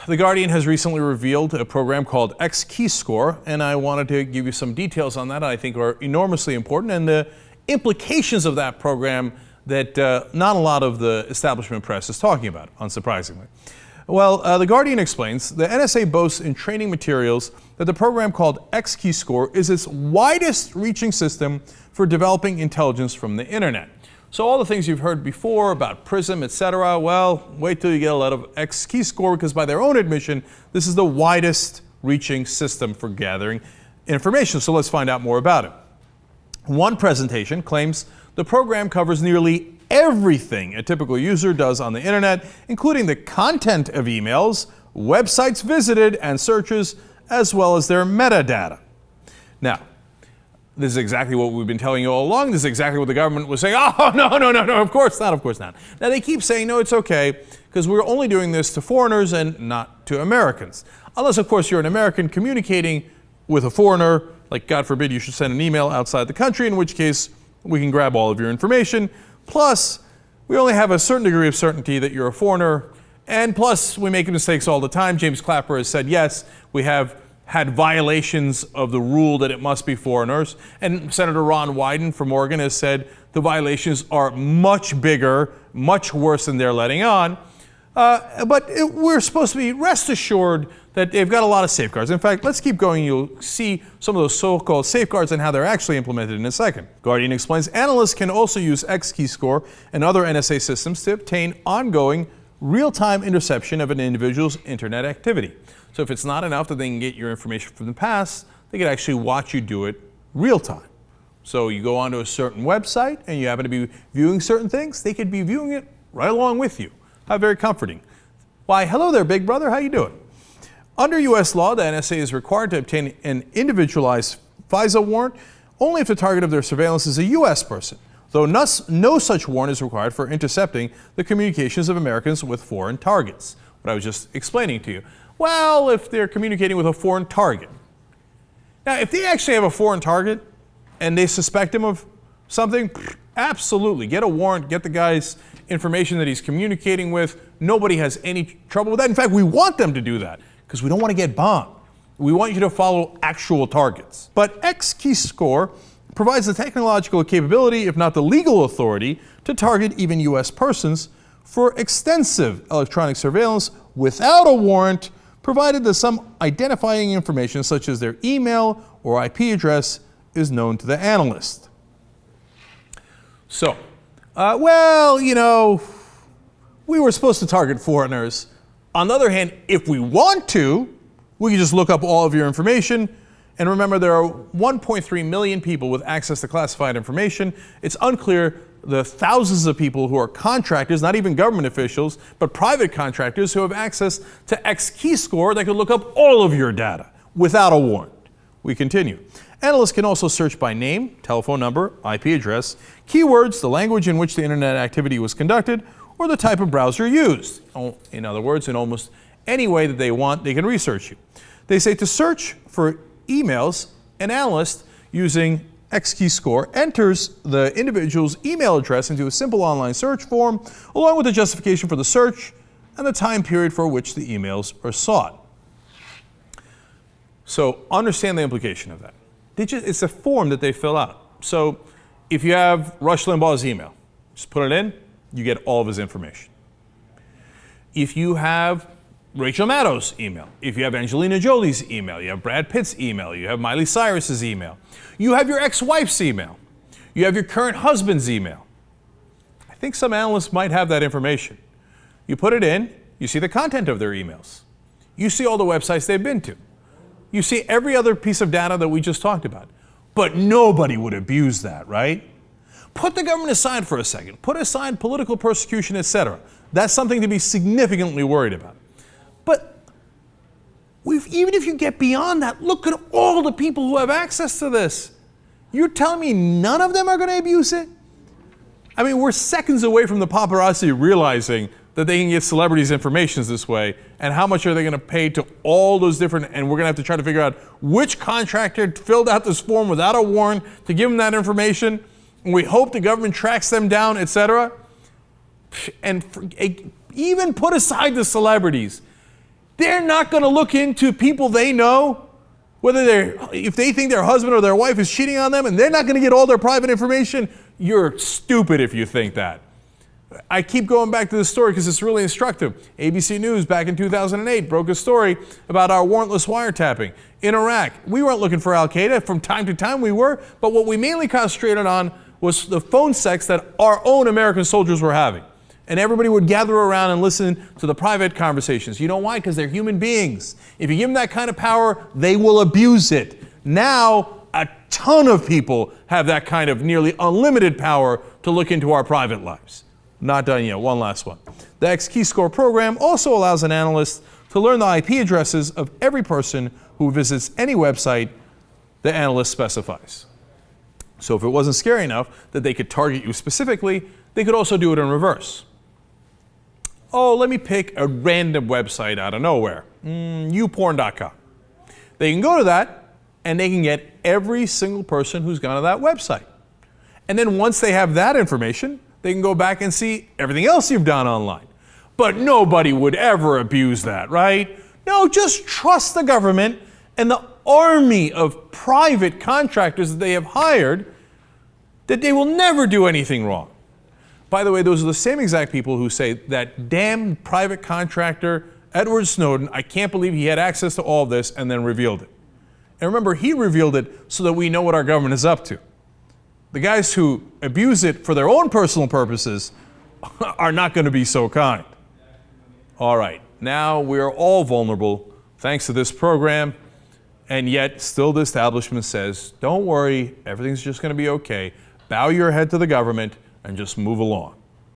The Guardian has recently revealed a program called XKeyscore, and I wanted to give you some details on that I think are enormously important, and the implications of that program that not a lot of the establishment press is talking about, unsurprisingly. Well, the Guardian explains the NSA boasts in training materials that the program called XKeyscore is its widest-reaching system for developing intelligence from the internet. So all the things you've heard before about PRISM, etc., well, wait till you get a lot of XKeyscore, because by their own admission, this is the widest-reaching system for gathering information. So let's find out more about it. One presentation claims the program covers nearly everything a typical user does on the internet, including the content of emails, websites visited, and searches, as well as their metadata. Now, this is exactly what we've been telling you all along. This is exactly what the government was saying. Oh, no, of course not, of course not. Now, they keep saying, no, it's okay, because we're only doing this to foreigners and not to Americans. Unless, of course, you're an American communicating with a foreigner, like, God forbid, you should send an email outside the country, in which case we can grab all of your information. Plus, we only have a certain degree of certainty that you're a foreigner, and plus, we make mistakes all the time. James Clapper has said, yes, we have had violations of the rule that it must be foreigners. And Senator Ron Wyden from Oregon has said the violations are much bigger, much worse than they're letting on. We're supposed to be rest assured that they've got a lot of safeguards. In fact, let's keep going. You'll see some of those so-called safeguards and how they're actually implemented in a second. Guardian explains analysts can also use XKeyscore and other NSA systems to obtain ongoing real-time interception of an individual's internet activity. So if it's not enough that they can get your information from the past, they can actually watch you do it real time. So you go onto a certain website and you happen to be viewing certain things, they could be viewing it right along with you. How very comforting. Why, hello there, big brother, how you doing? Under U.S. law, the NSA is required to obtain an individualized FISA warrant only if the target of their surveillance is a U.S. person, though no such warrant is required for intercepting the communications of Americans with foreign targets. What I was just explaining to you. Well, if they're communicating with a foreign target. Now, if they actually have a foreign target and they suspect him of something, absolutely, get a warrant, get the guy's information that he's communicating with. Nobody has any trouble with that. In fact, we want them to do that because we don't want to get bombed. We want you to follow actual targets. But XKeyscore provides the technological capability, if not the legal authority, to target even U.S. persons for extensive electronic surveillance without a warrant, provided that some identifying information such as their email or IP address is known to the analyst. So, well, you know, we were supposed to target foreigners. On the other hand, if we want to, we can just look up all of your information. And remember, there are 1.3 million people with access to classified information. It's unclear the thousands of people who are contractors, not even government officials, but private contractors who have access to XKeyscore that could look up all of your data without a warrant. We continue. Analysts can also search by name, telephone number, IP address, keywords, the language in which the internet activity was conducted, or the type of browser used. In other words, in almost any way that they want, they can research you. They say to search for emails, an analyst using XKeyscore enters the individual's email address into a simple online search form, along with the justification for the search and the time period for which the emails are sought. So understand the implication of that. It's a form that they fill out. So if you have Rush Limbaugh's email, just put it in, you get all of his information. If you have Rachel Maddow's email, if you have Angelina Jolie's email, you have Brad Pitt's email, you have Miley Cyrus's email, you have your ex-wife's email, you have your current husband's email. I think some analysts might have that information. You put it in, you see the content of their emails. You see all the websites they've been to. You see every other piece of data that we just talked about. But nobody would abuse that, right? Put the government aside for a second. Put aside political persecution, etc. That's something to be significantly worried about. But even if you get beyond that, look at all the people who have access to this. You're telling me none of them are going to abuse it? I mean, we're seconds away from the paparazzi realizing that they can get celebrities' information this way, and how much are they going to pay to all those different, and we're going to have to try to figure out which contractor filled out this form without a warrant to give them that information, and we hope the government tracks them down, etc. And even put aside the celebrities. They're not going to look into people they know, if they think their husband or their wife is cheating on them, and they're not going to get all their private information. You're stupid if you think that. I keep going back to this story because it's really instructive. ABC News back in 2008 broke a story about our warrantless wiretapping in Iraq. We weren't looking for Al-Qaeda. From time to time we were, but what we mainly concentrated on was the phone sex that our own American soldiers were having. And everybody would gather around and listen to the private conversations. You know why? Because they're human beings. If you give them that kind of power, they will abuse it. Now, a ton of people have that kind of nearly unlimited power to look into our private lives. Not done yet. One last one. The XKeyscore program also allows an analyst to learn the IP addresses of every person who visits any website the analyst specifies. So if it wasn't scary enough that they could target you specifically, they could also do it in reverse. Oh, let me pick a random website out of nowhere, youporn.com. They can go to that and they can get every single person who's gone to that website. And then once they have that information, they can go back and see everything else you've done online. But nobody would ever abuse that, right? No, just trust the government and the army of private contractors that they have hired, that they will never do anything wrong. By the way, those are the same exact people who say that damn private contractor, Edward Snowden, I can't believe he had access to all this and then revealed it. And remember, he revealed it so that we know what our government is up to. The guys who abuse it for their own personal purposes are not going to be so kind. All right, now we are all vulnerable thanks to this program, and yet still the establishment says, don't worry, everything's just going to be okay. Bow your head to the government and just move along.